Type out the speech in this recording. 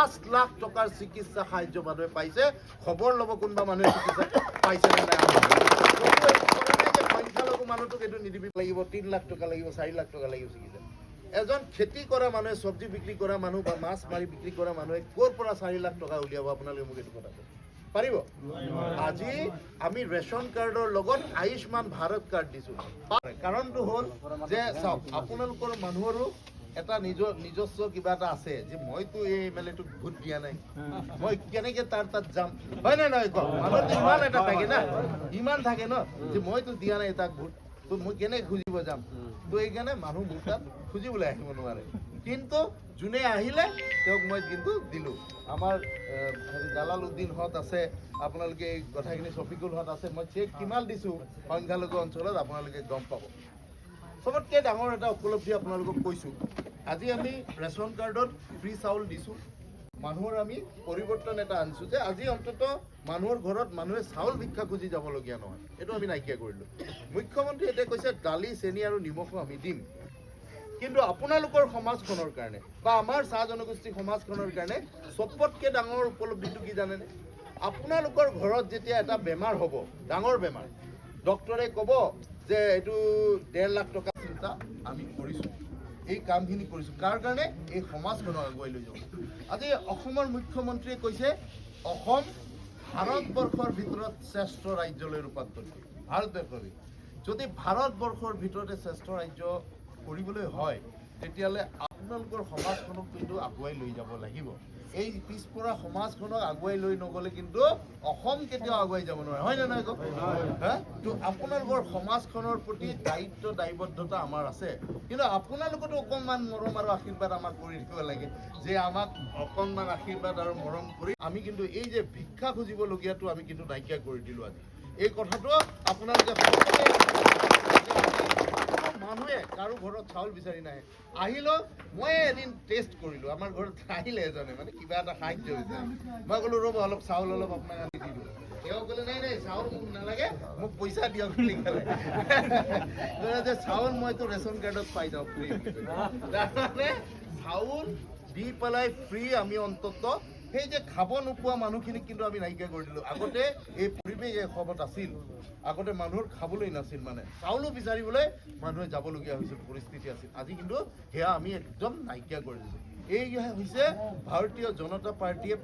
5 লাখ টকাৰ চিকিৎসা সাহায্য মানুহে পাইছে। খবৰ ল'ব কোনোবা মানুহে চিকিৎসা পাইছে নে নাই। সংখ্যালঘু মানুহটোক এইটো নিদিবি লাগিব, 3 লাখ টকা লাগিব, 4 লাখ টকা লাগিব চিকিৎসা। এজন খেতি কৰা মানুহে, চব্জি বিক্ৰী কৰা মানুহ বা মাছ মাৰি বিক্ৰী কৰা মানুহে ক'ৰ পৰা 4 লাখ টকা উলিয়াব? আপোনালোকে মোক এইটো কথা পাৰিব? আজি আমি ৰেচন কাৰ্ডৰ লগত আয়ুষ্মান ভাৰত কাৰ্ড দিছোঁ। কাৰণটো হ'ল যে চাওক, আপোনালোকৰ মানুহৰো এটা নিজস্ব কিবা এটা আছে যে মইতো এই এমএলএটোক ভোট দিয়া নাই, মই কেনেকে তাৰ তাত যাম, হয় নে নহয় কওক? মানুহৰ ইমান এটা থাকে না, ইমান থাকে ন যে মইতো দিয়া নাই তাক ভোট, তো মই কেনেকে খুজিব যাম? তো এইকাৰণে মানুহ মোৰ তাত খুজিবলৈ আহিব নোৱাৰে। কিন্তু যোনে আহিলে তেওঁক মই কিন্তু দিলোঁ। আমাৰ জালালউদ্দিন হত আছে, আপোনালোকে এই কথাখিনি শফিকুল হত আছে, মই চেক কিমান দিছোঁ সংখ্যালঘু অঞ্চলত আপোনালোকে গম পাব। চবতকৈ ডাঙৰ এটা উপলব্ধি আপোনালোকক কৈছোঁ, আজি আমি ৰেচন কাৰ্ডত ফ্ৰী চাউল দিছোঁ। মানুহৰ আমি পৰিৱৰ্তন এটা আনিছোঁ যে আজি অন্তত মানুহৰ ঘৰত মানুহে চাউল ভিক্ষা খুজি যাবলগীয়া নহয়, এইটো আমি নাইকিয়া কৰিলোঁ। মুখ্যমন্ত্ৰী এতিয়া কৈছে দালি, চেনি আৰু নিমখো আমি দিম। কিন্তু আপোনালোকৰ সমাজখনৰ কাৰণে বা আমাৰ চাহ জনগোষ্ঠী সমাজখনৰ কাৰণে চবতকৈ ডাঙৰ উপলব্ধিটো কি জানেনে? আপোনালোকৰ ঘৰত যেতিয়া এটা বেমাৰ হ'ব, ডাঙৰ বেমাৰ, ডক্টৰে ক'ব যে এইটো 1.5 লাখ টকা চিন্তা আমি কৰিছোঁ, এই কামখিনি কৰিছোঁ। কাৰ কাৰণে? এই সমাজখনক আগুৱাই লৈ যাব। আজি অসমৰ মুখ্যমন্ত্ৰীয়ে কৈছে অসম ভাৰতবৰ্ষৰ ভিতৰত শ্ৰেষ্ঠ ৰাজ্যলৈ ৰূপান্তৰিত। ভাৰতবৰ্ষৰ যদি ভাৰতবৰ্ষৰ ভিতৰতে শ্ৰেষ্ঠ ৰাজ্য কৰিবলৈ হয়, তেতিয়াহ'লে আপোনালোকৰ সমাজখনক কিন্তু আগুৱাই লৈ যাব লাগিব। এই পিছপৰা সমাজখনক আগুৱাই লৈ নগ'লে কিন্তু অসম কেতিয়াও আগুৱাই যাব নোৱাৰে, হয় নে নহয় কওক? তো আপোনালোকৰ সমাজখনৰ প্ৰতি দায়িত্ব দায়বদ্ধতা আমাৰ আছে, কিন্তু আপোনালোকতো অকণমান মৰম আৰু আশীৰ্বাদ আমাক কৰি দিব লাগে, যে আমাক অকণমান আশীৰ্বাদ আৰু মৰম কৰি আমি কিন্তু এই যে ভিক্ষা খুজিবলগীয়াটো আমি কিন্তু নাইকিয়া কৰি দিলোঁ আজি। এই কথাটো আপোনালোকে মানুহে কাৰো ঘৰত চাউল বিচাৰি নাহে। আহিলেও মই এদিন টেষ্ট কৰিলোঁ, আমাৰ ঘৰত আহিলে এজনে, মানে কিবা এটা সাহায্য হৈছে। মই ক'লোঁ ৰ'ব অলপ চাউল অলপ আপোনাক আনি দিলোঁ। তেওঁ ক'লে নাই নাই চাউল মোক নালাগে, মোক পইচা দিয়ক বুলি ক'লে। যে চাউল মইতো ৰেচন কাৰ্ডত পাই যাওঁ ফ্ৰী। তাৰমানে চাউল দি পেলাই ফ্ৰী আমি অন্তত সেই যে খাব নোপোৱা মানুহখিনিক কিন্তু আমি নাইকিয়া কৰি দিলোঁ। আগতে এই পৰিৱেশ এসময়ত আছিল, আগতে মানুহৰ খাবলৈ নাছিল, মানে চাউলো বিচাৰিবলৈ মানুহে যাবলগীয়া হৈছিল, পৰিস্থিতি আছিল। আজি কিন্তু সেয়া আমি একদম নাইকিয়া কৰি দিছোঁ। এই হৈছে ভাৰতীয় জনতা পাৰ্টীয়ে